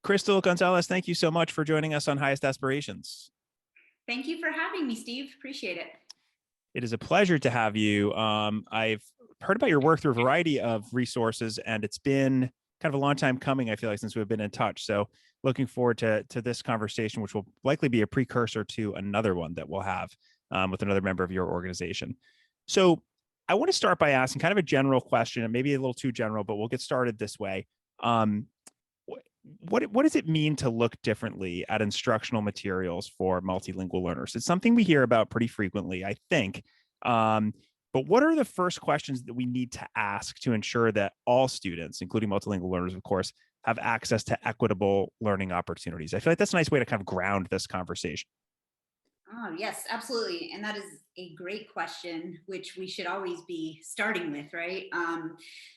Crystal Gonzalez, thank you so much for joining us on Highest Aspirations. Thank you for having me, Steve. Appreciate it. It is a pleasure to have you. I've heard about your work through a variety of resources, and it's been kind of a long time coming, I feel like, since we've been in touch. So looking forward to this conversation, which will likely be a precursor to another one that we'll have with another member of your organization. So I want to start by asking kind of a general question, and maybe a little too general, but we'll get started this way. What does it mean to look differently at instructional materials for multilingual learners? It's something we hear about pretty frequently, I think. But what are the first questions that we need to ask to ensure that all students, including multilingual learners, of course, have access to equitable learning opportunities? I feel like that's a nice way to kind of ground this conversation. Oh, yes, absolutely. And that is a great question, which we should always be starting with, right?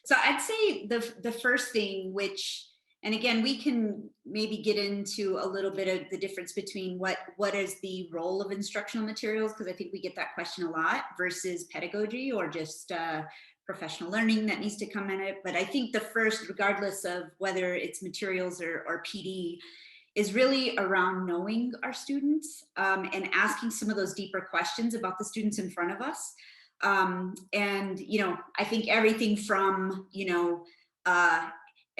So I'd say the first thing, which, and again, we can maybe get into a little bit of the difference between what is the role of instructional materials, because I think we get that question a lot, versus pedagogy or just professional learning that needs to come in it. But I think the first, regardless of whether it's materials or PD, is really around knowing our students and asking some of those deeper questions about the students in front of us. And, I think everything from,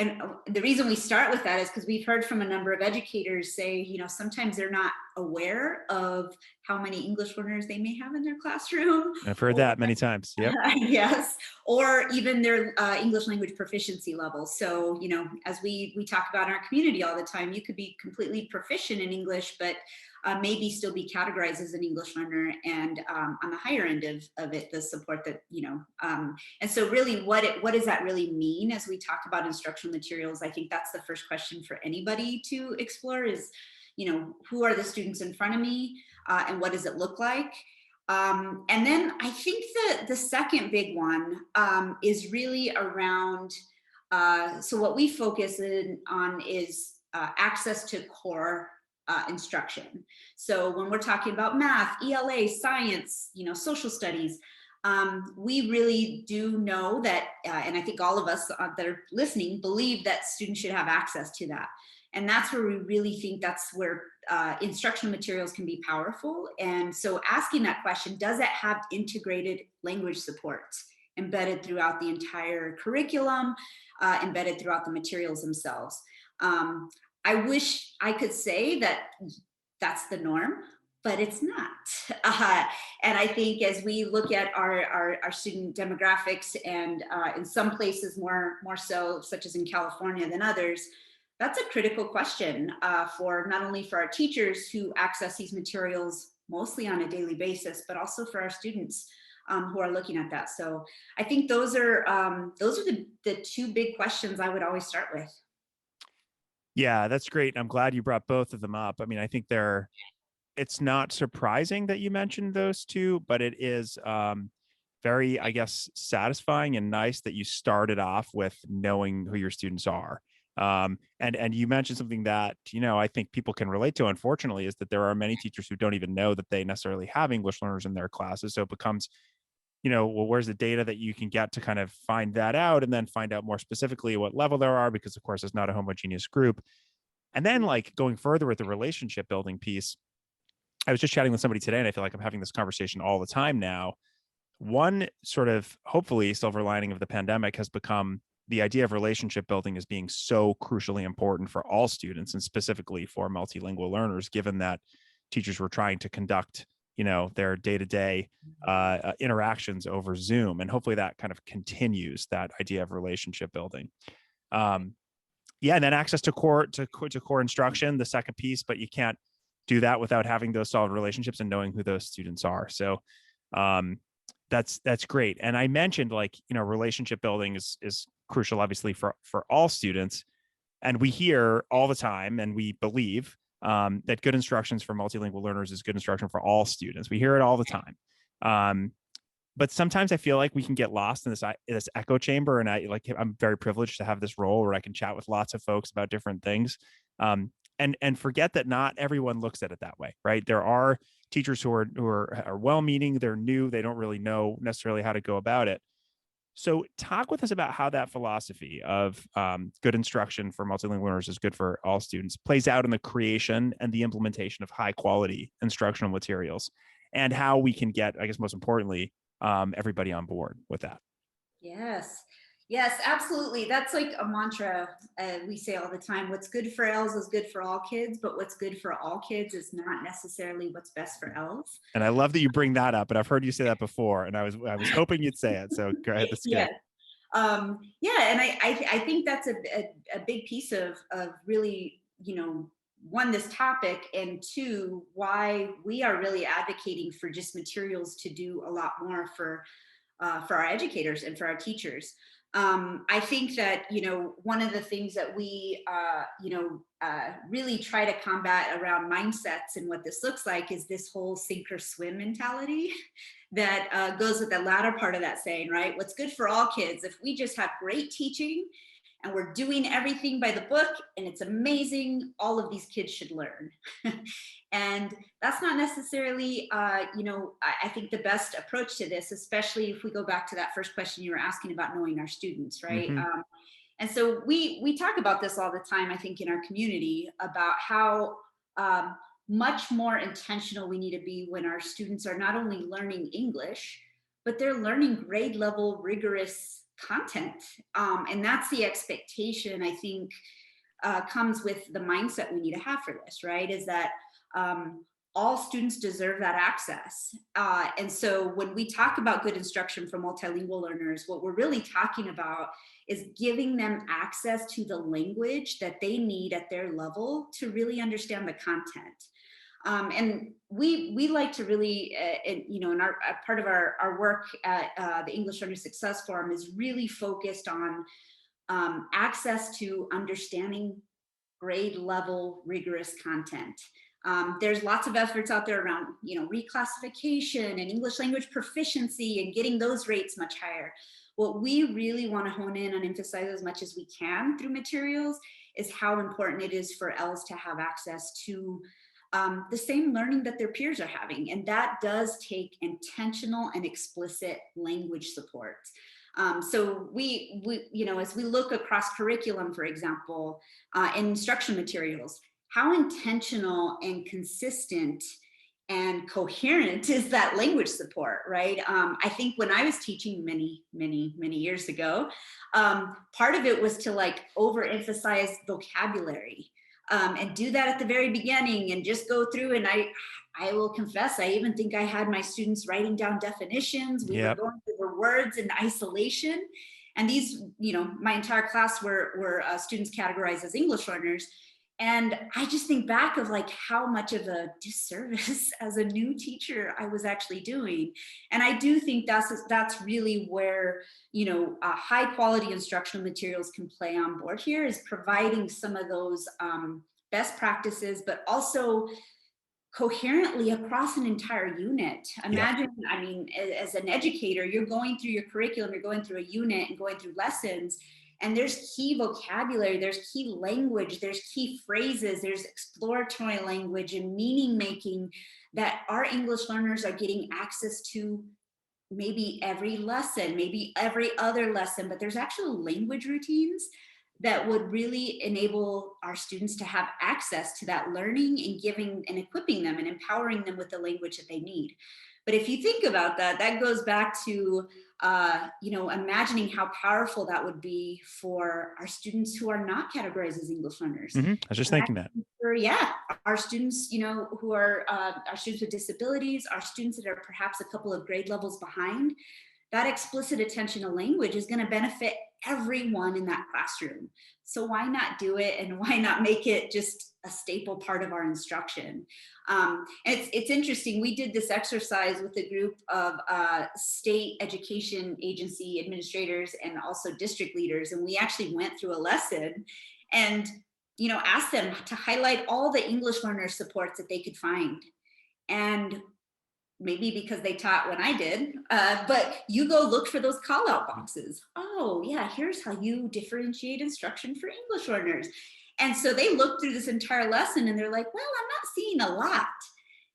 and the reason we start with that is because we've heard from a number of educators say, sometimes they're not aware of how many English learners they may have in their classroom. I've heard that many times. Yep. Yes, or even their English language proficiency levels. So, as we talk about in our community all the time, you could be completely proficient in English, but maybe still be categorized as an English learner, and on the higher end of it, the support that, and so really what does that really mean as we talk about instructional materials? I think that's the first question for anybody to explore is, who are the students in front of me and what does it look like? And then I think the second big one is really around, so what we focus on is access to core instruction. So when we're talking about math, ELA, science, social studies, we really do know that, and I think all of us that are listening believe that students should have access to that. And that's where we really think that's where instructional materials can be powerful. And so asking that question, does it have integrated language supports embedded throughout the entire curriculum, embedded throughout the materials themselves? I wish I could say that that's the norm, but it's not. And I think as we look at our student demographics, and in some places more so, such as in California than others, that's a critical question for not only for our teachers who access these materials mostly on a daily basis, but also for our students who are looking at that. So I think those are the two big questions I would always start with. Yeah, that's great. I'm glad you brought both of them up. I mean, I think it's not surprising that you mentioned those two, but it is very, I guess, satisfying and nice that you started off with knowing who your students are. And you mentioned something that, I think people can relate to, unfortunately, is that there are many teachers who don't even know that they necessarily have English learners in their classes. So it becomes, well, where's the data that you can get to kind of find that out, and then find out more specifically what level there are, because of course it's not a homogeneous group. And then like going further with the relationship building piece, I was just chatting with somebody today, and I feel like I'm having this conversation all the time now. One sort of hopefully silver lining of the pandemic has become the idea of relationship building as being so crucially important for all students, and specifically for multilingual learners, given that teachers were trying to conduct, their day-to-day interactions over Zoom. And hopefully that kind of continues that idea of relationship building. And then access to core instruction, the second piece, but you can't do that without having those solid relationships and knowing who those students are. So that's great. And I mentioned relationship building is crucial, obviously, for all students. And we hear all the time, and we believe that good instructions for multilingual learners is good instruction for all students. We hear it all the time. But sometimes I feel like we can get lost in this echo chamber. And I'm very privileged to have this role where I can chat with lots of folks about different things. And forget that not everyone looks at it that way, right? There are teachers who are well-meaning, they're new, they don't really know necessarily how to go about it. So talk with us about how that philosophy of good instruction for multilingual learners is good for all students plays out in the creation and the implementation of high quality instructional materials, and how we can get, I guess, most importantly, everybody on board with that. Yes. Yes, absolutely. That's like a mantra we say all the time. What's good for ELs is good for all kids, but what's good for all kids is not necessarily what's best for ELs. And I love that you bring that up, and I've heard you say that before, and I was hoping you'd say it. So go ahead, that's good. Yes. Yeah, and I think that's a big piece of really, one, this topic, and two, why we are really advocating for just materials to do a lot more for our educators and for our teachers. I think that, one of the things that we, really try to combat around mindsets and what this looks like is this whole sink or swim mentality that goes with the latter part of that saying, right? What's good for all kids. If we just have great teaching and we're doing everything by the book and it's amazing, all of these kids should learn. And that's not necessarily, I think the best approach to this, especially if we go back to that first question you were asking about knowing our students, right? Mm-hmm. And so we talk about this all the time, I think, in our community about how much more intentional we need to be when our students are not only learning English, but they're learning grade level rigorous content. And that's the expectation, I think, comes with the mindset we need to have for this, right? Is that all students deserve that access. And so when we talk about good instruction for multilingual learners, what we're really talking about is giving them access to the language that they need at their level to really understand the content. And we like to really, in our part of our work at the English Learner Success Forum is really focused on access to understanding grade level rigorous content. There's lots of efforts out there around, reclassification and English language proficiency and getting those rates much higher. What we really want to hone in and emphasize as much as we can through materials is how important it is for ELs to have access to the same learning that their peers are having. And that does take intentional and explicit language support. So we, as we look across curriculum, for example, instruction materials, how intentional and consistent and coherent is that language support, right? I think when I was teaching many years ago, part of it was to overemphasize vocabulary and do that at the very beginning and just go through. And I will confess, I even think I had my students writing down definitions. We were going through the words in isolation. And these, my entire class were students categorized as English learners. And I just think back of how much of a disservice as a new teacher I was actually doing. And I do think that's really where, high quality instructional materials can play on board here, is providing some of those best practices, but also coherently across an entire unit. Imagine, as an educator, you're going through your curriculum, you're going through a unit and going through lessons, and there's key vocabulary, there's key language, there's key phrases, there's exploratory language and meaning making that our English learners are getting access to maybe every lesson, maybe every other lesson, but there's actual language routines that would really enable our students to have access to that learning and giving and equipping them and empowering them with the language that they need. But if you think about that, that goes back to, imagining how powerful that would be for our students who are not categorized as English learners. Mm-hmm. I was just thinking that. Our students, who are our students with disabilities, our students that are perhaps a couple of grade levels behind, that explicit attention to language is going to benefit everyone in that classroom. So why not do it, and why not make it just a staple part of our instruction? It's interesting. We did this exercise with a group of state education agency administrators and also district leaders, and we actually went through a lesson and asked them to highlight all the English learner supports that they could find. And maybe because they taught when I did, but you go look for those call out boxes. Oh yeah, here's how you differentiate instruction for English learners. And so they looked through this entire lesson and they're like, well, I'm not seeing a lot.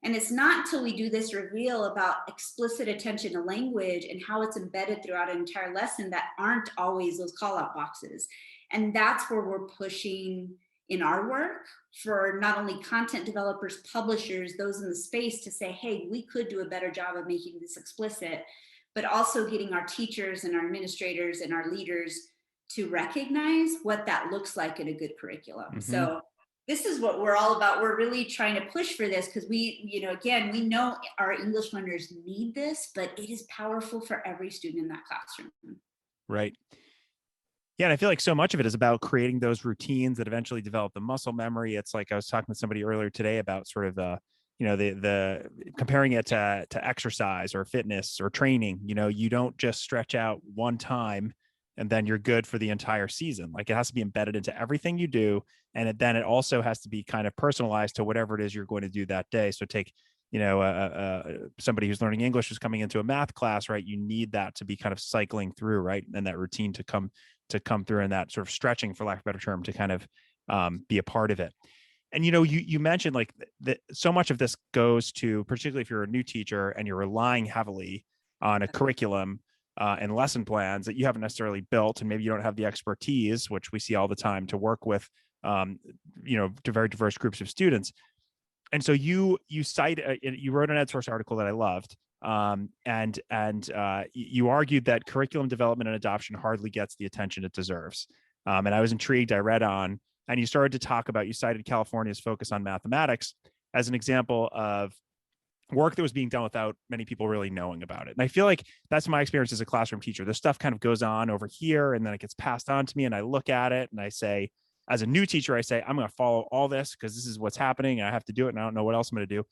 And it's not until we do this reveal about explicit attention to language and how it's embedded throughout an entire lesson that aren't always those call out boxes. And that's where we're pushing in our work for not only content developers, publishers, those in the space to say, hey, we could do a better job of making this explicit, but also getting our teachers and our administrators and our leaders to recognize what that looks like in a good curriculum. Mm-hmm. So this is what we're all about. We're really trying to push for this because again, we know our English learners need this, but it is powerful for every student in that classroom. Right. Yeah, and I feel like so much of it is about creating those routines that eventually develop the muscle memory. It's like I was talking to somebody earlier today about sort of the comparing it to exercise or fitness or training. You don't just stretch out one time and then you're good for the entire season. Like it has to be embedded into everything you do, and then it also has to be kind of personalized to whatever it is you're going to do that day. So take somebody who's learning English who's coming into a math class, right? You need that to be kind of cycling through, right, and that routine to come through, and that sort of stretching, for lack of a better term, to kind of be a part of it. And you mentioned like that so much of this goes to, particularly if you're a new teacher and you're relying heavily on a curriculum and lesson plans that you haven't necessarily built, and maybe you don't have the expertise, which we see all the time, to work with to very diverse groups of students. And so you cite you wrote an EdSource article that I loved, and you argued that curriculum development and adoption hardly gets the attention it deserves. And I was intrigued. I read on, and you started to talk about, you cited California's focus on mathematics as an example of work that was being done without many people really knowing about it. And I feel like that's my experience as a classroom teacher. This stuff kind of goes on over here, and then it gets passed on to me, and I look at it and I say, as a new teacher, I say, I'm going to follow all this because this is what's happening and I have to do it, and I don't know what else I'm going to do.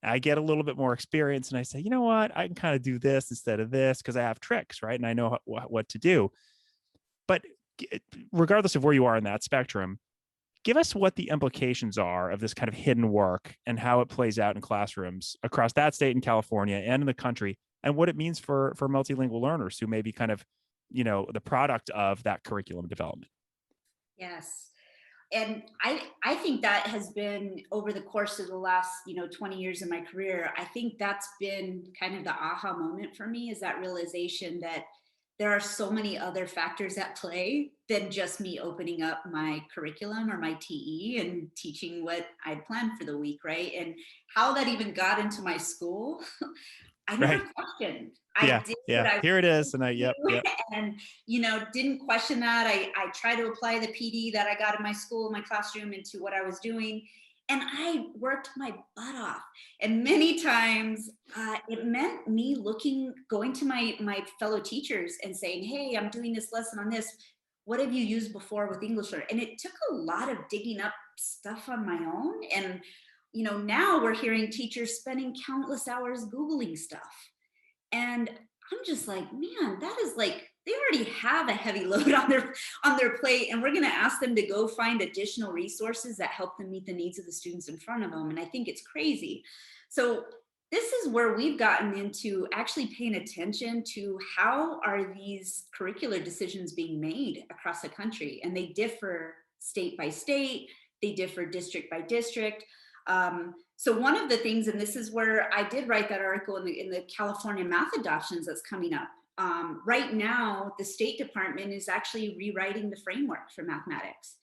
I get a little bit more experience and I say, you know what, I can kind of do this instead of this because I have tricks, right? And I know what to do. But regardless of where you are in that spectrum, give us what the implications are of this kind of hidden work and how it plays out in classrooms across that state in California and in the country, and what it means for multilingual learners who may be kind of, the product of that curriculum development. Yes. And I think that has been over the course of the last 20 years of my career. I think that's been kind of the aha moment for me, is that realization that there are so many other factors at play than just me opening up my curriculum or my TE and teaching what I'd planned for the week, right? And how that even got into my school, I never Right. questioned. Yeah. I did Yeah. what I Here it is. And yep. and didn't question that. I try to apply the PD that I got in my school, my classroom, into what I was doing, and I worked my butt off. And many times it meant me going to my fellow teachers and saying, hey, I'm doing this lesson on this, what have you used before with English learner? And it took a lot of digging up stuff on my own. And now we're hearing teachers spending countless hours Googling stuff. And I'm just like, man, that is like, they already have a heavy load on their plate, and we're going to ask them to go find additional resources that help them meet the needs of the students in front of them. And I think it's crazy. So this is where we've gotten into actually paying attention to how are these curricular decisions being made across the country. And they differ state by state, they differ district by district. So one of the things, and this is where I did write that article in the California math adoptions that's coming up. Right now, the State Department is actually rewriting the framework for mathematics.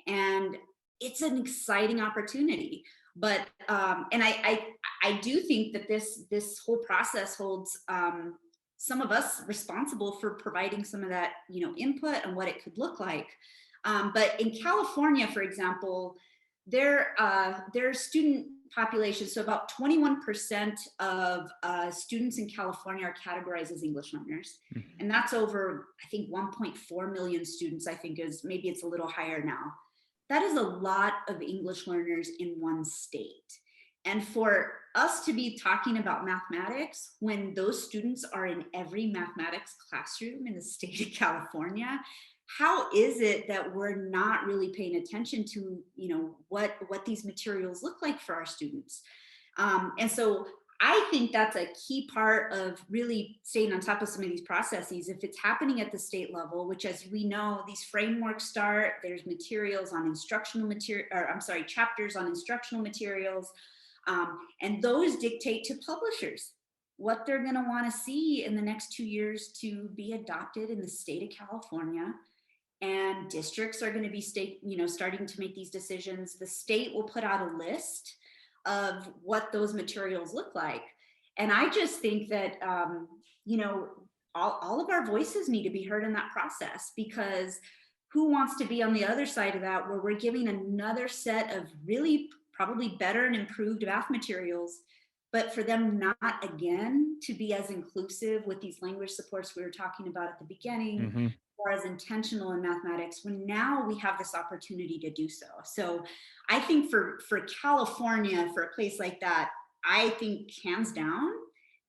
And it's an exciting opportunity. But, and I do think that this whole process holds some of us responsible for providing some of that, input and what it could look like. But in California, for example, their student population, so about 21% of students in California are categorized as English learners. Mm-hmm. And that's over, I think, 1.4 million students, I think maybe it's a little higher now. That is a lot of English learners in one state. And for us to be talking about mathematics when those students are in every mathematics classroom in the state of California, how is it that we're not really paying attention to, what these materials look like for our students? And so I think that's a key part of really staying on top of some of these processes. If it's happening at the state level, which, as we know, these frameworks there's materials on chapters on instructional materials. And those dictate to publishers what they're going to want to see in the next 2 years to be adopted in the state of California. And districts are going to be starting to make these decisions. The state will put out a list of what those materials look like. And I just think that, all of our voices need to be heard in that process, because who wants to be on the other side of that, where we're giving another set of really probably better and improved math materials, but for them not again to be as inclusive with these language supports we were talking about at the beginning, Mm-hmm. or as intentional in mathematics, when now we have this opportunity to do so. So I think for California, for a place like that, I think hands down,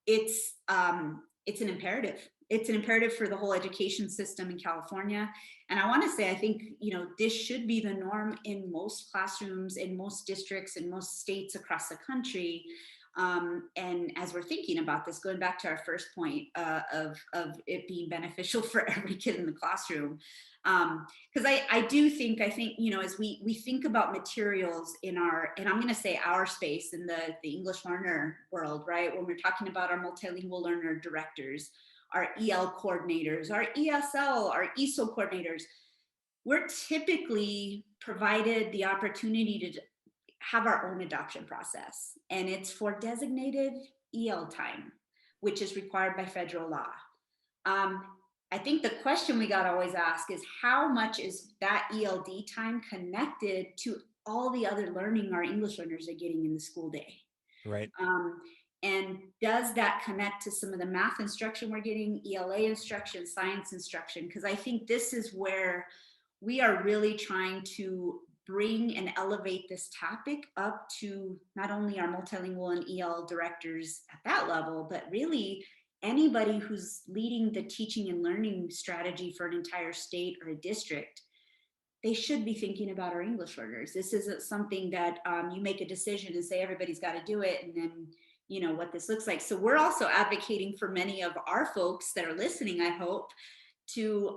it's an imperative. It's an imperative for the whole education system in California. And I want to say, I think, this should be the norm in most classrooms, in most districts, in most states across the country. And as we're thinking about this, going back to our first point of it being beneficial for every kid in the classroom, because I think, as we think about materials in our, and I'm going to say our space in the English learner world, right? When we're talking about our multilingual learner directors, our EL coordinators, our ESL, our ESO coordinators, we're typically provided the opportunity to have our own adoption process. And it's for designated EL time, which is required by federal law. I think the question we got to always ask is, how much is that ELD time connected to all the other learning our English learners are getting in the school day? Right. And does that connect to some of the math instruction we're getting, ELA instruction, science instruction? Because I think this is where we are really trying to bring and elevate this topic up to not only our multilingual and EL directors at that level, but really anybody who's leading the teaching and learning strategy for an entire state or a district. They should be thinking about our English learners. This isn't something that you make a decision and say everybody's got to do it, and then what this looks like. So we're also advocating for many of our folks that are listening, I hope, to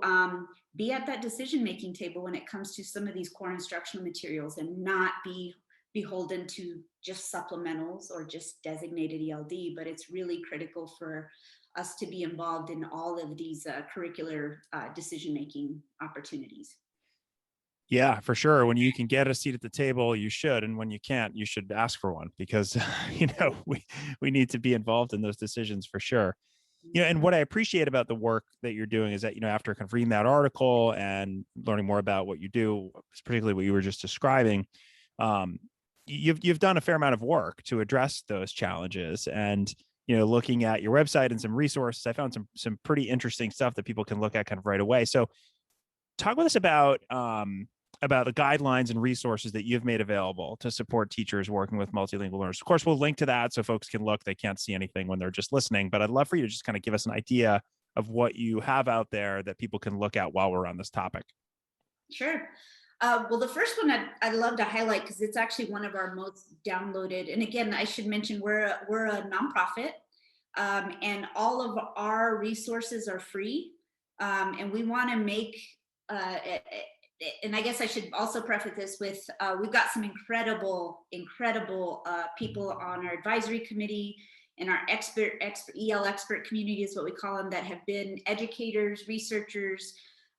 be at that decision-making table when it comes to some of these core instructional materials, and not be beholden to just supplementals or just designated ELD, but it's really critical for us to be involved in all of these curricular decision-making opportunities. Yeah, for sure. When you can get a seat at the table, you should, and when you can't, you should ask for one, because we need to be involved in those decisions for sure. And what I appreciate about the work that you're doing is that, after kind of reading that article and learning more about what you do, particularly what you were just describing, you've done a fair amount of work to address those challenges. And looking at your website and some resources, I found some pretty interesting stuff that people can look at kind of right away. So talk with us about the guidelines and resources that you've made available to support teachers working with multilingual learners. Of course, we'll link to that so folks can look. They can't see anything when they're just listening, but I'd love for you to just kind of give us an idea of what you have out there that people can look at while we're on this topic. Sure. Well, the first one I'd love to highlight, because it's actually one of our most downloaded. And again, I should mention we're a nonprofit, and all of our resources are free. And we want to make, and I guess I should also preface this with, we've got some incredible people on our advisory committee and our EL expert community is what we call them, that have been educators, researchers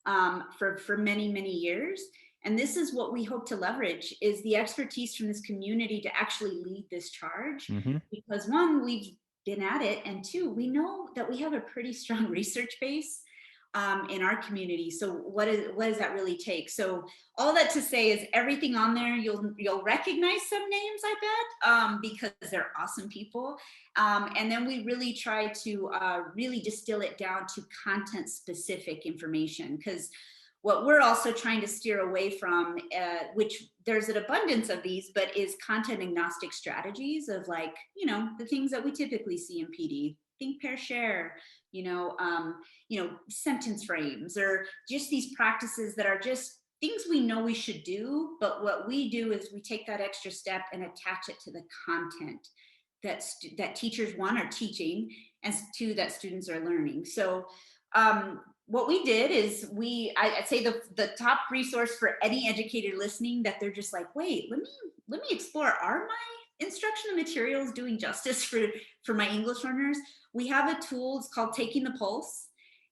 for many, many years. And this is what we hope to leverage, is the expertise from this community to actually lead this charge. Mm-hmm. Because one, we've been at it, and two, we know that we have a pretty strong research base in our community. So what does that really take? So all that to say is, everything on there, you'll recognize some names, I bet, because they're awesome people. And then we really try to really distill it down to content specific information, because what we're also trying to steer away from, which there's an abundance of these, but is content agnostic strategies of, like, the things that we typically see in PD. Think, pair, share, sentence frames, or just these practices that are just things we know we should do. But what we do is we take that extra step and attach it to the content that teachers, one, are teaching, and two, that students are learning. So what we did is I'd say the top resource for any educator listening, that they're just like, wait, let me explore, are my instructional materials doing justice for my English learners. We have a tool, it's called Taking the Pulse.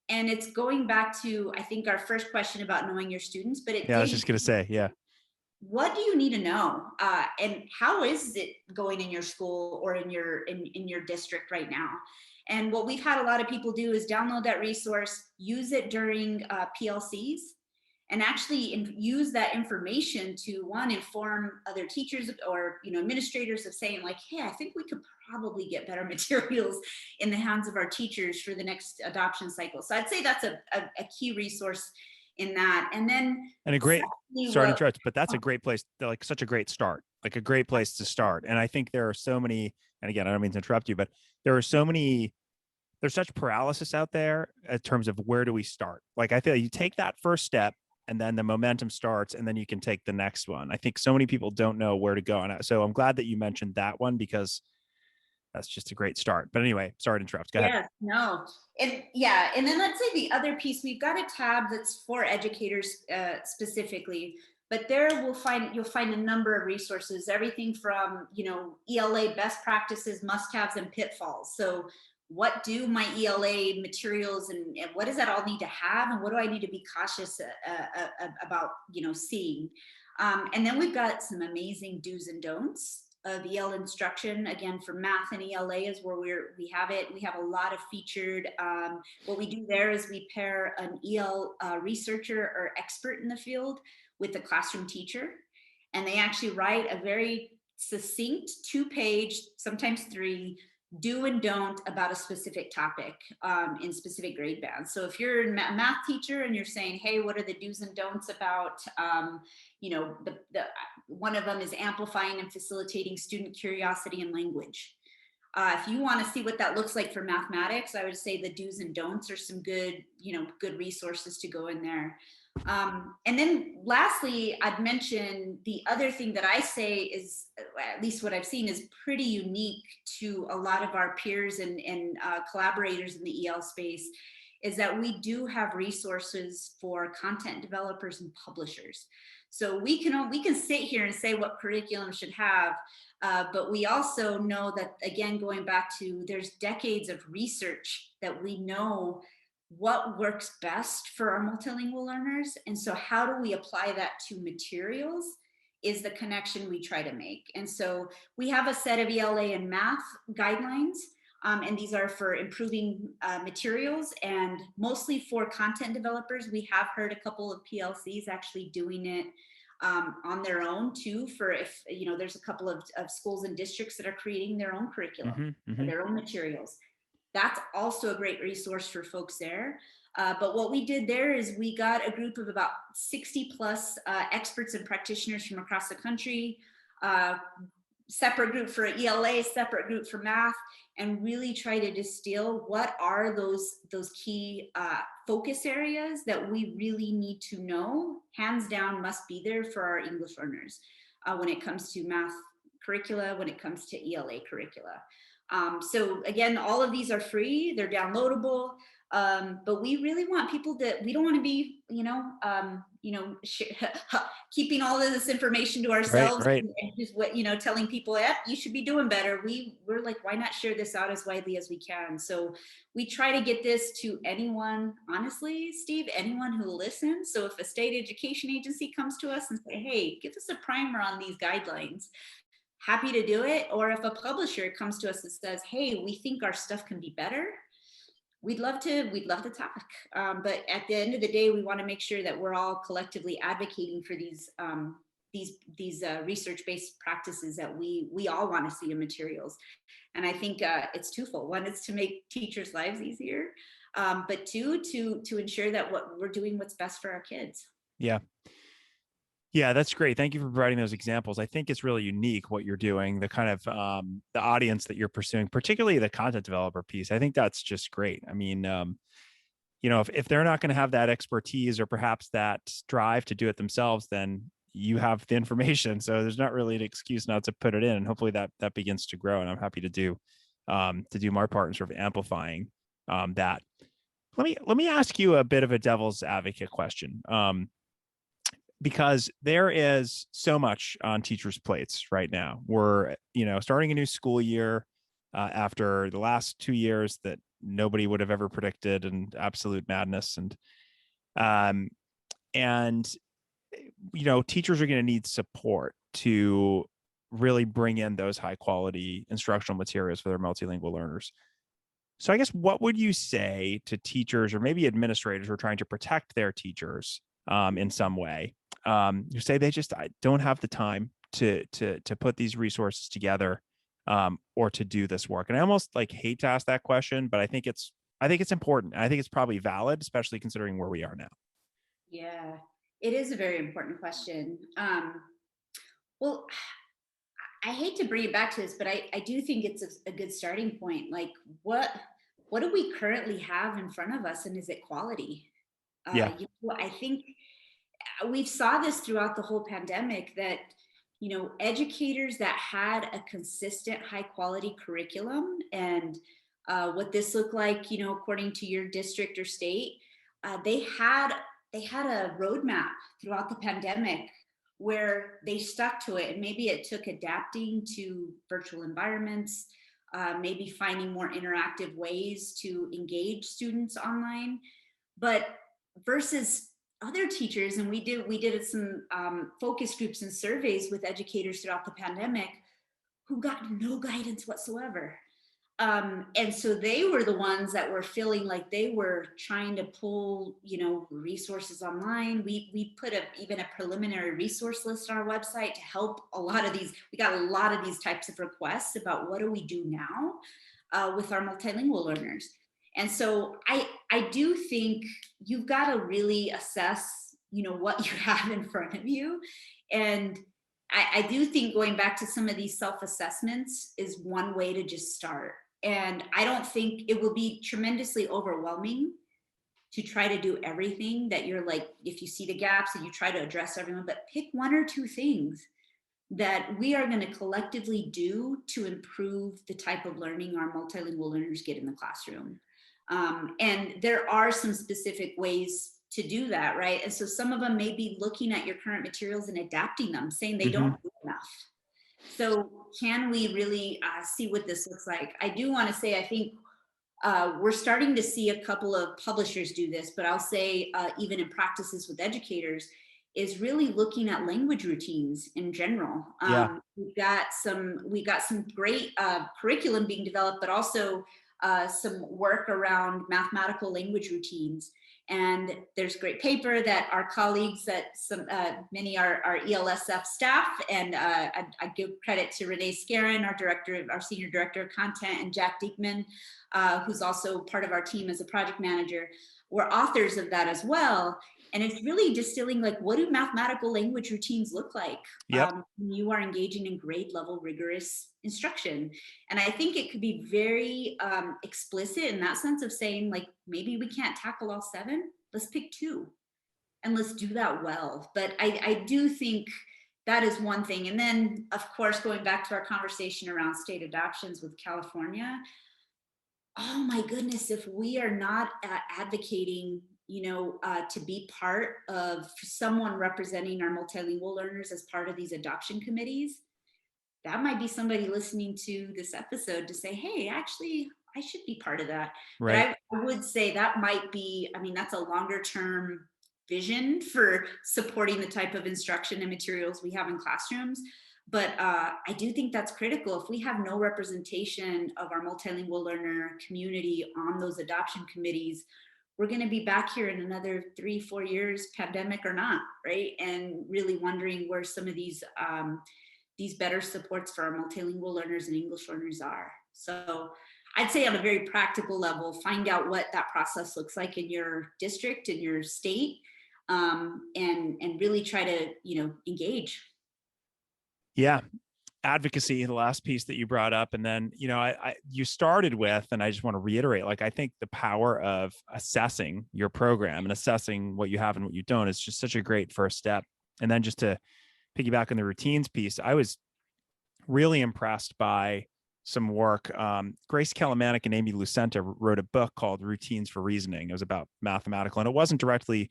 And it's going back to, I think, our first question about knowing your students, but it Yeah, I was digs, just gonna say, yeah. what do you need to know, and how is it going in your school or in your district right now? And what we've had a lot of people do is download that resource, use it during PLCs, and actually use that information to, one, inform other teachers or administrators of saying like, hey, I think we could probably get better materials in the hands of our teachers for the next adoption cycle. So I'd say that's a key resource in that. And then And a great, secondly, sorry to what interrupt, but that's a great place, like such a great start, like a great place to start. And I think there are so many, and again, I don't mean to interrupt you, but there are so many, there's such paralysis out there in terms of where do we start? Like, I feel you take that first step and then the momentum starts and then you can take the next one. I think so many people don't know where to go. And so I'm glad that you mentioned that one because that's just a great start. But anyway, sorry to interrupt. Go ahead. Yes, no. And yeah, and then let's say the other piece, we've got a tab that's for educators specifically, but there you'll find a number of resources, everything from, ELA best practices, must-haves, and pitfalls. So what do my ELA materials and what does that all need to have? And what do I need to be cautious about, seeing? And then we've got some amazing do's and don'ts of EL instruction. Again, for math and ELA is where we have it. We have a lot of featured. What we do there is we pair an EL researcher or expert in the field with a classroom teacher, and they actually write a very succinct 2-page, sometimes 3, do and don't about a specific topic in specific grade bands. So if you're a math teacher and you're saying, hey, what are the do's and don'ts about, one of them is amplifying and facilitating student curiosity and language. If you want to see what that looks like for mathematics, I would say the do's and don'ts are some good, good resources to go in there. And then lastly, I'd mention the other thing that I say is, at least what I've seen, is pretty unique to a lot of our peers and collaborators in the EL space, is that we do have resources for content developers and publishers. So we can sit here and say what curriculum should have, but we also know that, again, going back to, there's decades of research that we know what works best for our multilingual learners. And so how do we apply that to materials is the connection we try to make. And so we have a set of ELA and math guidelines, and these are for improving materials and mostly for content developers. We have heard a couple of PLCs actually doing it on their own too, for if, there's a couple of schools and districts that are creating their own curriculum, their own materials. That's also a great resource for folks there. But what we did there is we got a group of about 60 plus experts and practitioners from across the country, separate group for ELA, separate group for math, and really try to distill what are those key focus areas that we really need to know, hands down, must be there for our English learners when it comes to math curricula, when it comes to ELA curricula. So again, all of these are free, they're downloadable, but we really want people we don't want to be, keeping all of this information to ourselves, Right. and just telling people, yeah, you should be doing better. We're like, why not share this out as widely as we can? So we try to get this to anyone, honestly, Steve, anyone who listens. So if a state education agency comes to us and say, hey, give us a primer on these guidelines, happy to do it. Or if a publisher comes to us and says, hey, we think our stuff can be better, we'd love to talk. But at the end of the day, we want to make sure that we're all collectively advocating for these research-based practices that we all want to see in materials. And I think it's twofold. One is to make teachers' lives easier, but two, to ensure that what we're doing what's best for our kids. Yeah. Yeah, that's great. Thank you for providing those examples. I think it's really unique what you're doing, the kind of the audience that you're pursuing, particularly the content developer piece. I think that's just great. I mean, if they're not going to have that expertise or perhaps that drive to do it themselves, then you have the information. So there's not really an excuse not to put it in. And hopefully that begins to grow. And I'm happy to do my part in sort of amplifying that. Let me ask you a bit of a devil's advocate question. because there is so much on teachers' plates right now. We're, starting a new school year after the last 2 years that nobody would have ever predicted, and absolute madness. Um, and teachers are going to need support to really bring in those high quality instructional materials for their multilingual learners. So I guess what would you say to teachers or maybe administrators who are trying to protect their teachers in some way? You say they just don't have the time to put these resources together or to do this work. And I almost like hate to ask that question, but I think it's important. I think it's probably valid, especially considering where we are now. Yeah, it is a very important question. Well, I hate to bring it back to this, but I do think it's a good starting point. Like, what do we currently have in front of us, and is it quality? Yeah. I think we've saw this throughout the whole pandemic that educators that had a consistent high quality curriculum, and what this looked like, according to your district or state, they had a roadmap throughout the pandemic where they stuck to it. And maybe it took adapting to virtual environments, maybe finding more interactive ways to engage students online. But versus other teachers, and we did some focus groups and surveys with educators throughout the pandemic who got no guidance whatsoever. And so they were the ones that were feeling like they were trying to pull, resources online. We put even a preliminary resource list on our website to help a lot of these. We got a lot of these types of requests about what do we do now with our multilingual learners. And so I do think you've got to really assess, what you have in front of you. And I do think going back to some of these self-assessments is one way to just start. And I don't think it will be tremendously overwhelming to try to do everything that you're like, if you see the gaps and you try to address everyone, but pick one or two things that we are going to collectively do to improve the type of learning our multilingual learners get in the classroom. And there are some specific ways to do that, right? And so some of them may be looking at your current materials and adapting them, saying they don't do enough. So can we really see what this looks like? I do want to say, I think we're starting to see a couple of publishers do this, but I'll say even in practices with educators, is really looking at language routines in general. Yeah. We got some great curriculum being developed, but also some work around mathematical language routines. And there's great paper that our colleagues at many are ELSF staff, and I give credit to Renee Scarin, our senior director of content, and Jack Diekman, who's also part of our team as a project manager. We're authors of that as well. And it's really distilling, like, what do mathematical language routines look like Yep. when you are engaging in grade level rigorous instruction? And I think it could be very explicit in that sense of saying, like, maybe we can't tackle all 7, let's pick 2 and let's do that well. But I do think that is one thing. And then, of course, going back to our conversation around state adoptions with California, oh my goodness, if we are not advocating to be part of someone representing our multilingual learners as part of these adoption committees, that might be somebody listening to this episode to say, hey, actually, I should be part of that. Right. But I would say that might be, that's a longer term vision for supporting the type of instruction and materials we have in classrooms. But I do think that's critical. If we have no representation of our multilingual learner community on those adoption committees, we're going to be back here in another 3-4 years, pandemic or not, right? And really wondering where some of these better supports for our multilingual learners and English learners are. So I'd say on a very practical level, find out what that process looks like in your district, in your state, and really try to engage. Yeah. Advocacy, the last piece that you brought up, and then you started with, and I just want to reiterate, like, I think the power of assessing your program and assessing what you have and what you don't is just such a great first step. And then just to piggyback on the routines piece, I was really impressed by some work. Grace Kalamanic and Amy Lucenta wrote a book called Routines for Reasoning. It was about mathematical, and it wasn't directly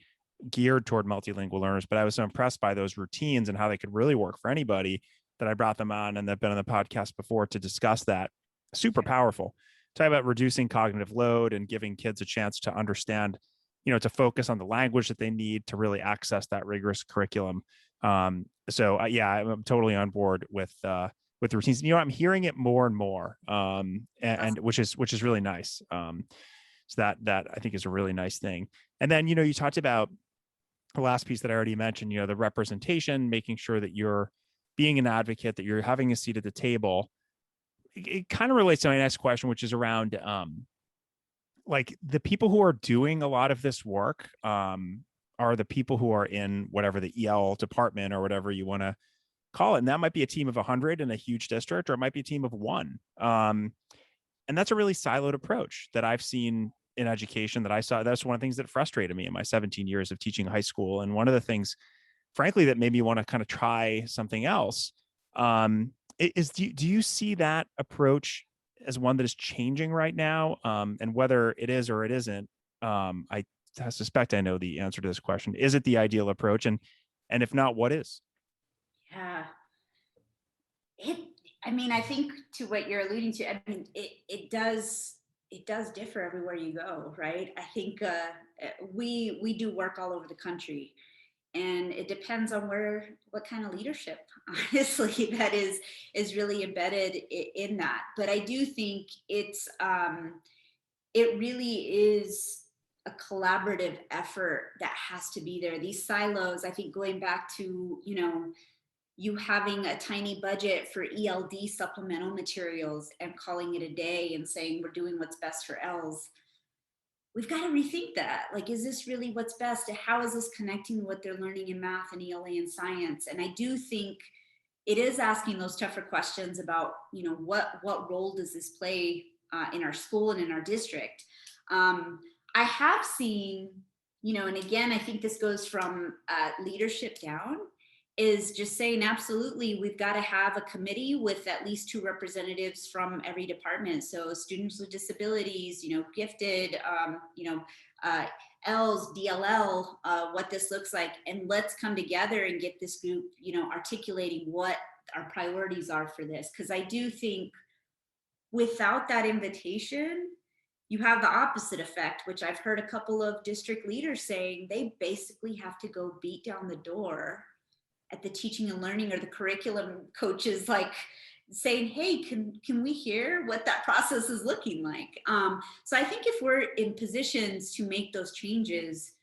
geared toward multilingual learners, but I was so impressed by those routines and how they could really work for anybody that I brought them on, and they've been on the podcast before to discuss that. Super powerful. Talk about reducing cognitive load and giving kids a chance to understand, to focus on the language that they need to really access that rigorous curriculum. Yeah, I'm totally on board with the routines. I'm hearing it more and more, and which is really nice. So that I think is a really nice thing. And then, you talked about the last piece that I already mentioned, the representation, making sure that you're being an advocate, that you're having a seat at the table. It kind of relates to my next question, which is around like the people who are doing a lot of this work are the people who are in whatever the EL department or whatever you want to call it. And that might be a team of 100 in a huge district, or it might be a team of one. And that's a really siloed approach that I've seen in education that I saw. That's one of the things that frustrated me in my 17 years of teaching high school. And one of the things, frankly, that made me want to kind of try something else is do you see that approach as one that is changing right now? And whether it is or it isn't, I suspect I know the answer to this question. Is it the ideal approach? And if not, what is? Yeah. I think to what you're alluding to, it does differ everywhere you go, right? I think we do work all over the country, and it depends on what kind of leadership, honestly, that is really embedded in that. But I do think it really is a collaborative effort that has to be there. These silos, I think, going back to you having a tiny budget for ELD supplemental materials and calling it a day and saying we're doing what's best for ELs. We've got to rethink that. Like, is this really what's best? How is this connecting what they're learning in math and ELA and science? And I do think it is asking those tougher questions about, what role does this play in our school and in our district? I have seen, and again, I think this goes from leadership down, is just saying, absolutely, we've got to have a committee with at least 2 representatives from every department. So students with disabilities, gifted, Ls, DLL, what this looks like. And let's come together and get this group, articulating what our priorities are for this. Because I do think without that invitation, you have the opposite effect, which I've heard a couple of district leaders saying they basically have to go beat down the door at the teaching and learning or the curriculum coaches, like saying, hey, can we hear what that process is looking like? So I think if we're in positions to make those changes,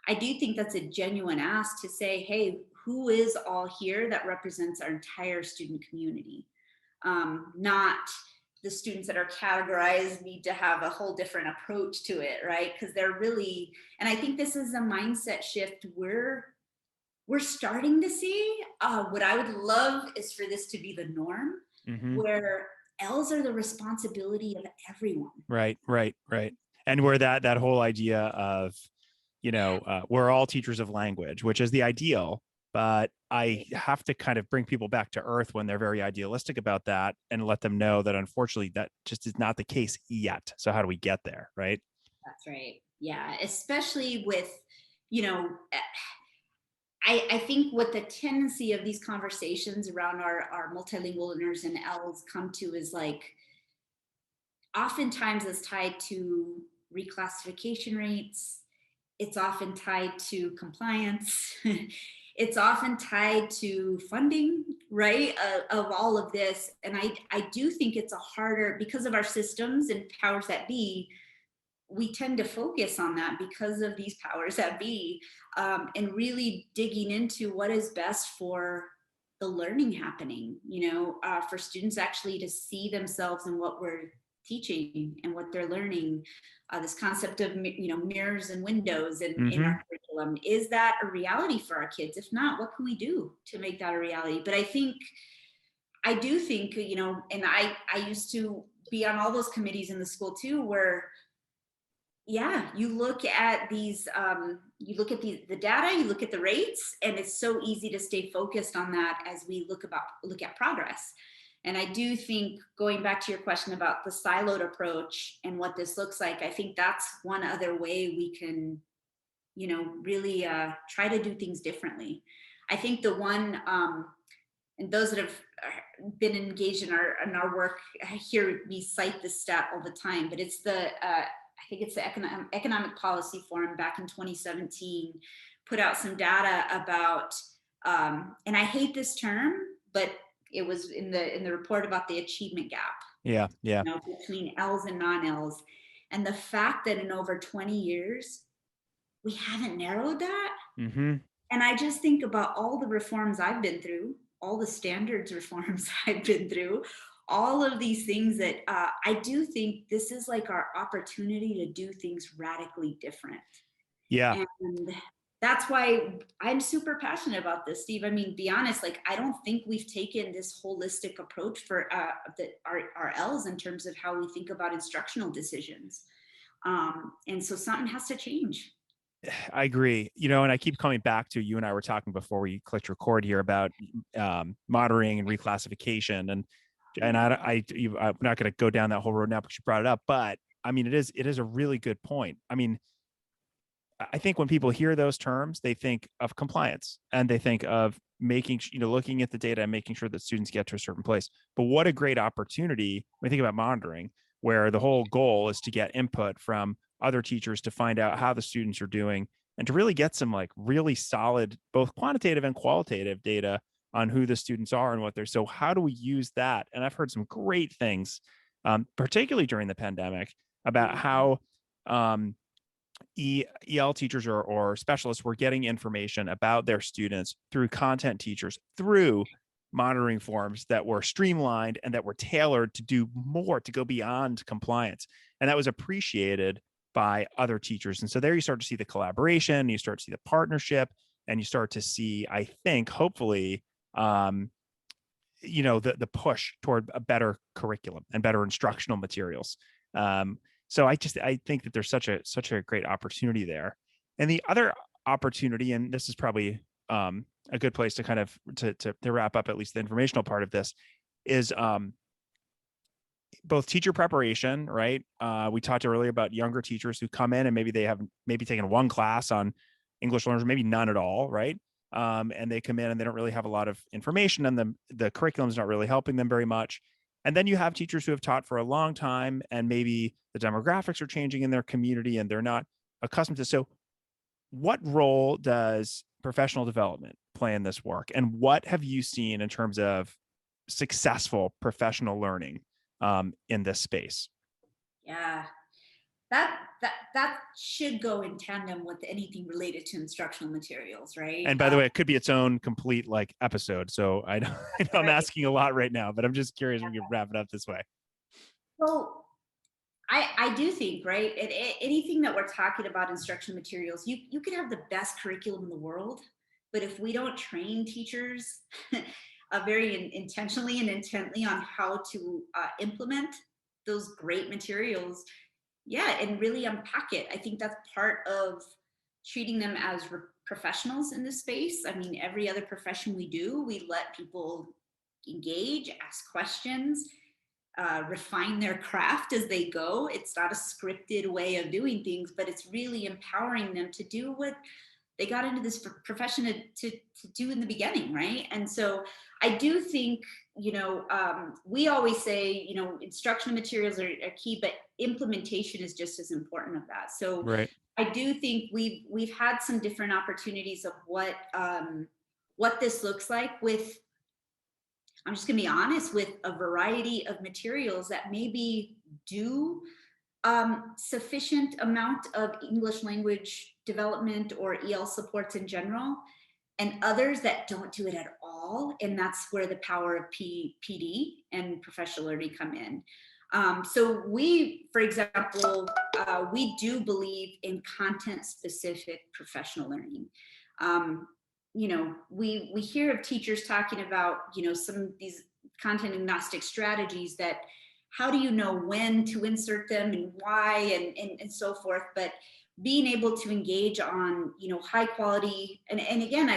I do think that's a genuine ask to say, hey, who is all here that represents our entire student community? Not the students that are categorized need to have a whole different approach to it, right? Because they're really, and I think this is a mindset shift we're starting to see. What I would love is for this to be the norm, where L's are the responsibility of everyone. Right. And where that whole idea of, we're all teachers of language, which is the ideal, but I have to kind of bring people back to earth when they're very idealistic about that and let them know that unfortunately that just is not the case yet. So how do we get there? Right. That's right. Yeah. Especially with, I think what the tendency of these conversations around our multilingual learners and L's come to is like, oftentimes it's tied to reclassification rates. It's often tied to compliance. It's often tied to funding, right? Of all of this. And I do think it's a harder, because of our systems and powers that be, we tend to focus on that because of these powers that be, and really digging into what is best for the learning happening, for students actually to see themselves in what we're teaching and what they're learning. This concept of, mirrors and windows in our curriculum, is that a reality for our kids? If not, what can we do to make that a reality? But I do think, and I used to be on all those committees in the school too, where you look at these, you look at the data, you look at the rates, and it's so easy to stay focused on that as we look at progress. And I do think, going back to your question about the siloed approach and what this looks like, I think that's one other way we can really try to do things differently. I think the one, and those that have been engaged in our work hear me cite this stat all the time, but it's I think it's the Economic Policy Forum back in 2017 put out some data about, and I hate this term, but it was in the report about the achievement gap, Yeah. Yeah. between L's and non-L's, and the fact that in over 20 years we haven't narrowed that. Mm-hmm. And I just think about all the reforms I've been through, all the standards reforms I've been through, all of these things that I do think this is like our opportunity to do things radically different. Yeah. And that's why I'm super passionate about this, Steve. I mean, be honest, like, I don't think we've taken this holistic approach for our L's in terms of how we think about instructional decisions. And so something has to change. I agree. And I keep coming back to, you and I were talking before we clicked record here about monitoring and reclassification, and I'm not going to go down that whole road now because you brought it up, but I mean, it is a really good point. I mean, I think when people hear those terms, they think of compliance and they think of making, looking at the data and making sure that students get to a certain place. But what a great opportunity when you think about monitoring, where the whole goal is to get input from other teachers to find out how the students are doing and to really get some like really solid, both quantitative and qualitative data on who the students are and what they're. So how do we use that? And I've heard some great things, particularly during the pandemic, about how EL teachers or specialists were getting information about their students through content teachers, through monitoring forms that were streamlined and that were tailored to do more, to go beyond compliance. And that was appreciated by other teachers. And so there you start to see the collaboration, you start to see the partnership, and you start to see, I think, hopefully, the push toward a better curriculum and better instructional materials. So I think that there's such a great opportunity there. And the other opportunity, and this is probably a good place to kind of to wrap up at least the informational part of this, is both teacher preparation, right? We talked earlier about younger teachers who come in and maybe they have taken one class on English learners, maybe none at all, right? And they come in and they don't really have a lot of information, and the curriculum is not really helping them very much. And then you have teachers who have taught for a long time, and maybe the demographics are changing in their community and they're not accustomed to. So what role does professional development play in this work? And what have you seen in terms of successful professional learning in this space? Yeah, that should go in tandem with anything related to instructional materials, right? And by the way, it could be its own complete like episode. So I know I'm Right. asking a lot right now, but I'm just curious if we can wrap it up this way. So I do think, right, anything that we're talking about instructional materials, you could have the best curriculum in the world, but if we don't train teachers very intentionally and intently on how to implement those great materials, yeah, and really unpack it, I think that's part of treating them as professionals in this space. I mean, every other profession we do, we let people engage, ask questions, refine their craft as they go. It's not a scripted way of doing things, but it's really empowering them to do what they got into this profession to do in the beginning, right? And so I do think, we always say, instructional materials are key, but implementation is just as important of that. So Right. I do think we've had some different opportunities of what this looks like with, I'm just going to be honest, with a variety of materials that maybe do sufficient amount of English language development or EL supports in general, and others that don't do it at all. And that's where the power of PD and professional learning come in. So we, for example, we do believe in content-specific professional learning. We hear of teachers talking about, some of these content agnostic strategies that how do you know when to insert them and why and so forth, but being able to engage on, high quality, and again,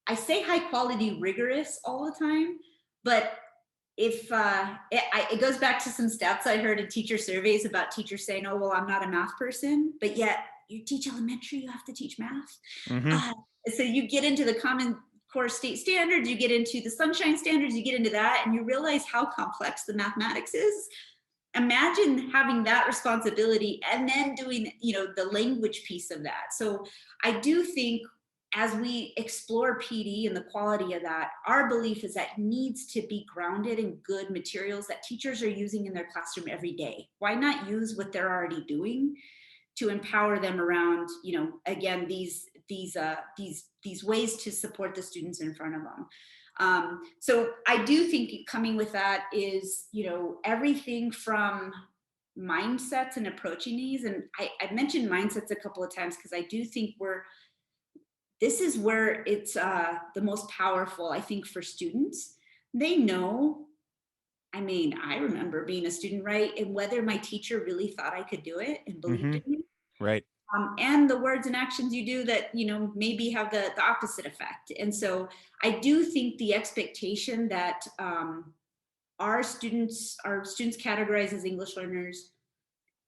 I say high quality rigorous all the time, but if it goes back to some stats I heard in teacher surveys about teachers saying, oh, well, I'm not a math person, but yet you teach elementary, you have to teach math. Mm-hmm. Uh, so you get into the Common Core state standards, you get into the Sunshine standards, you get into that, and you realize how complex the mathematics is. Imagine having that responsibility and then doing, the language piece of that. So I do think as we explore PD and the quality of that, our belief is that needs to be grounded in good materials that teachers are using in their classroom every day. Why not use what they're already doing to empower them around, again, these ways to support the students in front of them. So I do think coming with that is, everything from mindsets and approaching these. And I've mentioned mindsets a couple of times because I do think this is where it's the most powerful, I think, for students. They know, I remember being a student, right? And whether my teacher really thought I could do it and believed Mm-hmm. in me. Right. And the words and actions you do that, maybe have the opposite effect. And so I do think the expectation that our students categorized as English learners,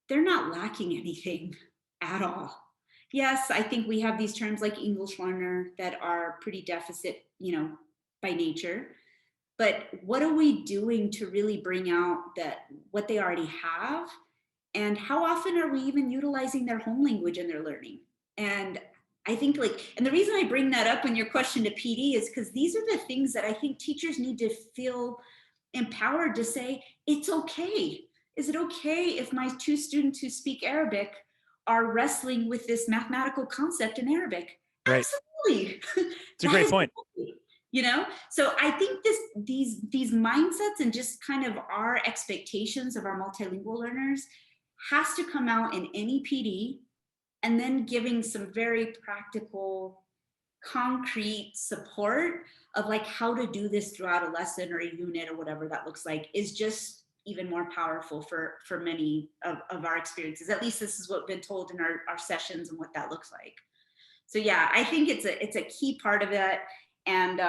they're not lacking anything at all. Yes, I think we have these terms like English learner that are pretty deficit, by nature. But what are we doing to really bring out what they already have? And how often are we even utilizing their home language in their learning? And I think and the reason I bring that up in your question to PD is because these are the things that I think teachers need to feel empowered to say, it's okay. Is it okay if my two students who speak Arabic are wrestling with this mathematical concept in Arabic? Right. Absolutely. It's a great point. Okay. So I think these mindsets and just kind of our expectations of our multilingual learners has to come out in any PD, and then giving some very practical, concrete support of how to do this throughout a lesson or a unit or whatever that looks like is just even more powerful for many of our experiences. At least this is what we've been told in our sessions and what that looks like. So yeah, I think it's a key part of it. And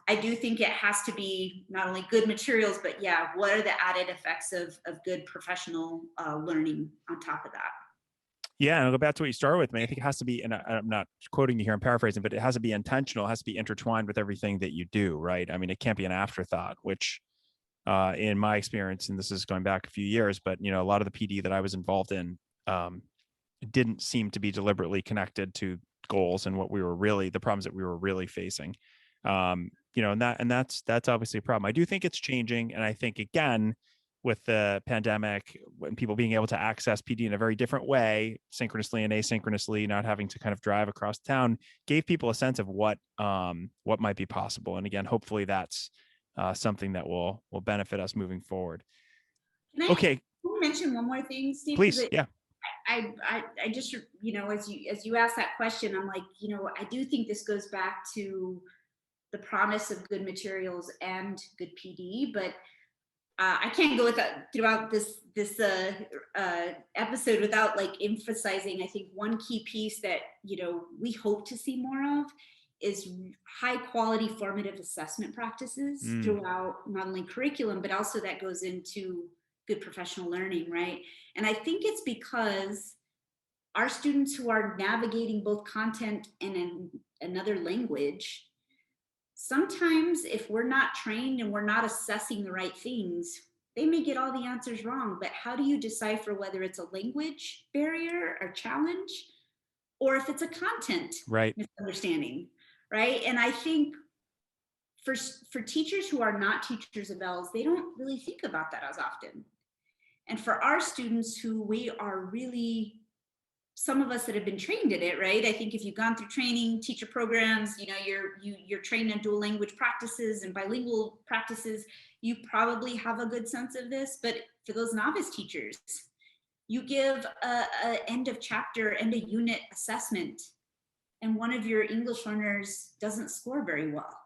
I do think it has to be not only good materials, but yeah, what are the added effects of good professional learning on top of that? Yeah, and I'll go back to what you started with. I think it has to be, and I'm not quoting you here, I'm paraphrasing, but it has to be intentional. It has to be intertwined with everything that you do, right? It can't be an afterthought, which in my experience, and this is going back a few years, but a lot of the PD that I was involved in didn't seem to be deliberately connected to goals and the problems that we were really facing. And that's obviously a problem. I do think it's changing, and I think again, with the pandemic, when people being able to access PD in a very different way, synchronously and asynchronously, not having to kind of drive across town, gave people a sense of what might be possible. And again, hopefully that's something that will benefit us moving forward. Can Okay, I mention one more thing, Steve? please. Yeah. I just, as you ask that question, I'm like, I do think this goes back to the promise of good materials and good PD, but I can't go throughout this episode without emphasizing, I think one key piece that, we hope to see more of is high quality formative assessment practices throughout not only curriculum, but also that goes into good professional learning, right? And I think it's because our students who are navigating both content and another language, sometimes if we're not trained and we're not assessing the right things, they may get all the answers wrong. But how do you decipher whether it's a language barrier or challenge, or if it's a content misunderstanding, right? And I think for teachers who are not teachers of ELLs, they don't really think about that as often. And for our students who we are really, some of us that have been trained in it, right? I think if you've gone through training, teacher programs, you're trained in dual language practices and bilingual practices, you probably have a good sense of this. But for those novice teachers, you give a end of chapter, end of unit assessment, and one of your English learners doesn't score very well.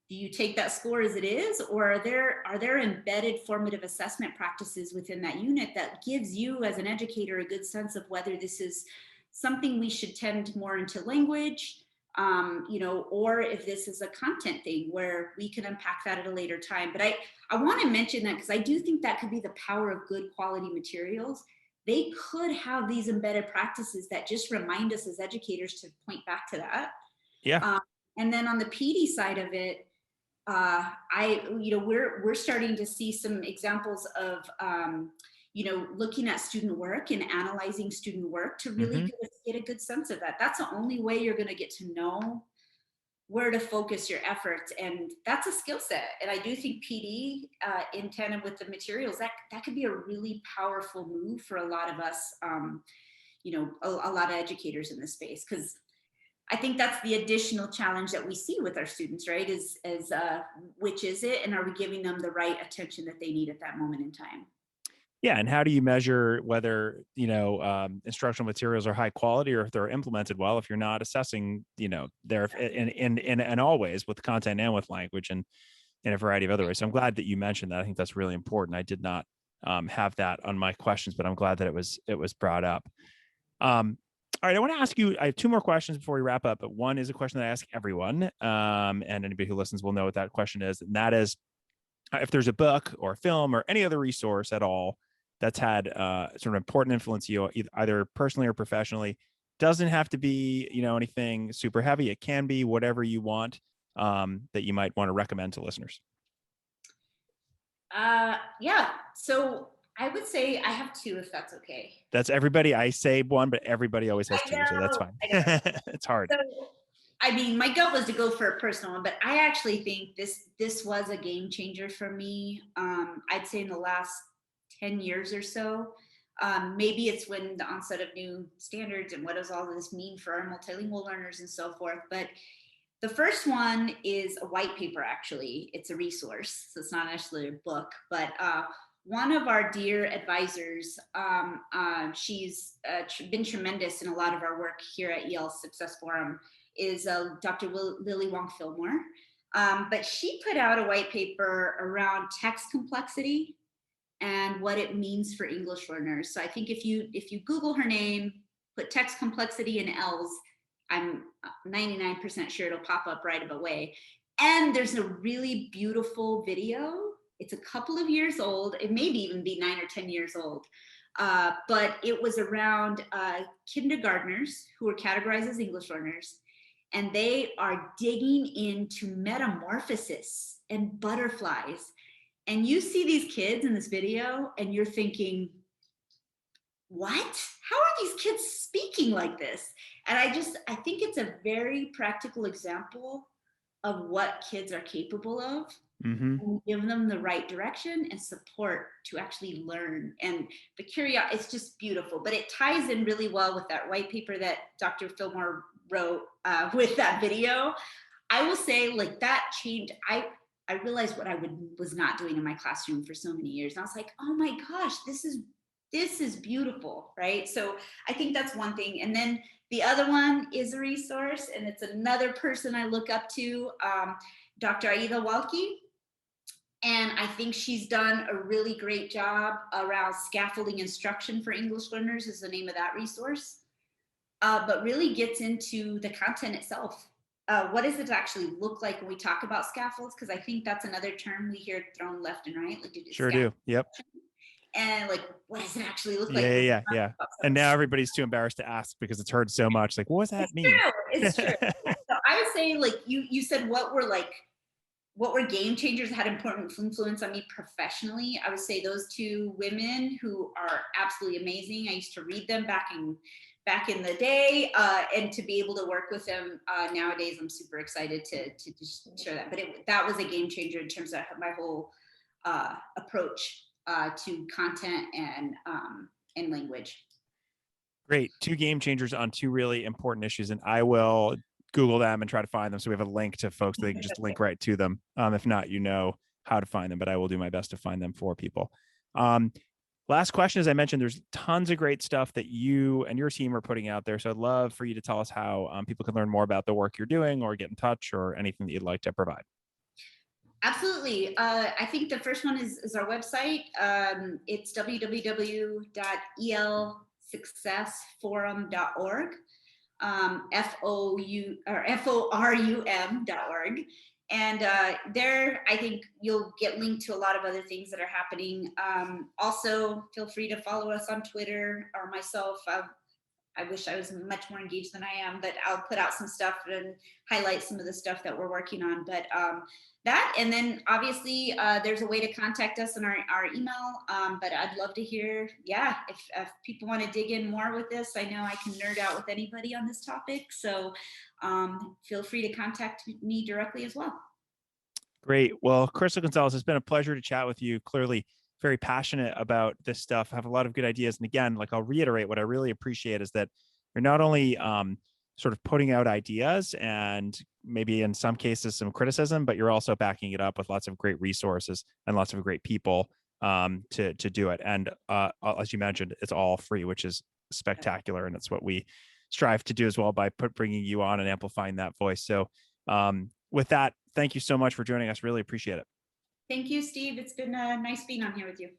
Do you take that score as it is, or are there embedded formative assessment practices within that unit that gives you as an educator a good sense of whether this is something we should tend more into language, you know, or if this is a content thing where we can unpack that at a later time. But I want to mention that because I do think that could be the power of good quality materials. They could have these embedded practices that just remind us as educators to point back to that. Yeah. Um, and then on the PD side of it, you know, we're starting to see some examples of, you know, looking at student work and analyzing student work to really Mm-hmm. get a good sense of that. That's the only way you're going to get to know where to focus your efforts, and that's a skill set. And I do think PD, in tandem with the materials, that could be a really powerful move for a lot of us, you know, a lot of educators in this space, because I think that's the additional challenge that we see with our students, right? Is which is it, and are we giving them the right attention that they need at that moment in time? Yeah, and how do you measure whether, instructional materials are high quality or if they're implemented well, if you're not assessing, their in all ways with content and with language and in a variety of other ways. So I'm glad that you mentioned that. I think that's really important. I did not have that on my questions, but I'm glad that it was brought up. All right, I want to ask you, I have two more questions before we wrap up, but one is a question that I ask everyone, and anybody who listens will know what that question is, and that is, if there's a book or a film or any other resource at all that's had sort of important influence you either personally or professionally. Doesn't have to be, anything super heavy. It can be whatever you want, that you might want to recommend to listeners. Yeah. So I would say I have two, if that's okay. That's everybody. I say one, but everybody always has I two, so that's know. fine. I know. It's hard. So, I mean, my gut was to go for a personal one, but I actually think this was a game changer for me. I'd say in the last 10 years or so. Maybe it's when the onset of new standards and what does all this mean for our multilingual learners and so forth. But the first one is a white paper, actually. It's a resource, so it's not actually a book, but one of our dear advisors, she's been tremendous in a lot of our work here at EL Success Forum, is Dr. Lily Wong Fillmore. But she put out a white paper around text complexity and what it means for English learners. So I think if you Google her name, put text complexity in L's, I'm 99% sure it'll pop up right away. And there's a really beautiful video. It's a couple of years old. It may even be 9 or 10 years old. But it was around kindergartners who are categorized as English learners. And they are digging into metamorphosis and butterflies. And you see these kids in this video and you're thinking, what? How are these kids speaking like this? And I think it's a very practical example of what kids are capable of. Mm-hmm. And give them the right direction and support to actually learn. And the curiosity, it's just beautiful. But it ties in really well with that white paper that Dr. Fillmore wrote with that video. I will say, like, that changed. I realized what I was not doing in my classroom for so many years. And I was like, oh my gosh, this is beautiful, right? So I think that's one thing. And then the other one is a resource, and it's another person I look up to, Dr. Aida Walke. And I think she's done a really great job around scaffolding instruction for English learners is the name of that resource, but really gets into the content itself. What does it actually look like when we talk about scaffolds? Because I think that's another term we hear thrown left and right. Like, Sure do. Yep. And like, what does it actually look like? Yeah. And now everybody's too embarrassed to ask because it's heard so much. Like, what does that mean? It's true. So I would say, like, you said, what were game changers that had important influence on me professionally? I would say those two women who are absolutely amazing. I used to read them back in the day, and to be able to work with them nowadays, I'm super excited to just share that. But that was a game changer in terms of my whole approach to content and language. Great. Two game changers on two really important issues. And I will Google them and try to find them. So we have a link to folks. They can just link right to them. If not, how to find them, but I will do my best to find them for people. Last question, as I mentioned, there's tons of great stuff that you and your team are putting out there. So I'd love for you to tell us how people can learn more about the work you're doing or get in touch or anything that you'd like to provide. Absolutely. I think the first one is our website. It's www.elsuccessforum.org. FORUM.org. And there, I think you'll get linked to a lot of other things that are happening. Also, feel free to follow us on Twitter or myself. I wish I was much more engaged than I am, but I'll put out some stuff and highlight some of the stuff that we're working on. But that, and then obviously there's a way to contact us in our email. But I'd love to hear, yeah, if people want to dig in more with this. I know I can nerd out with anybody on this topic. So feel free to contact me directly as well. Great. Well, Crystal Gonzalez, it's been a pleasure to chat with you. Clearly very passionate about this stuff, have a lot of good ideas. And again, like I'll reiterate, what I really appreciate is that you're not only sort of putting out ideas and maybe in some cases some criticism, but you're also backing it up with lots of great resources and lots of great people to do it. And as you mentioned, it's all free, which is spectacular. And it's what we strive to do as well by bringing you on and amplifying that voice. So with that, thank you so much for joining us. Really appreciate it. Thank you, Steve. It's been nice being on here with you.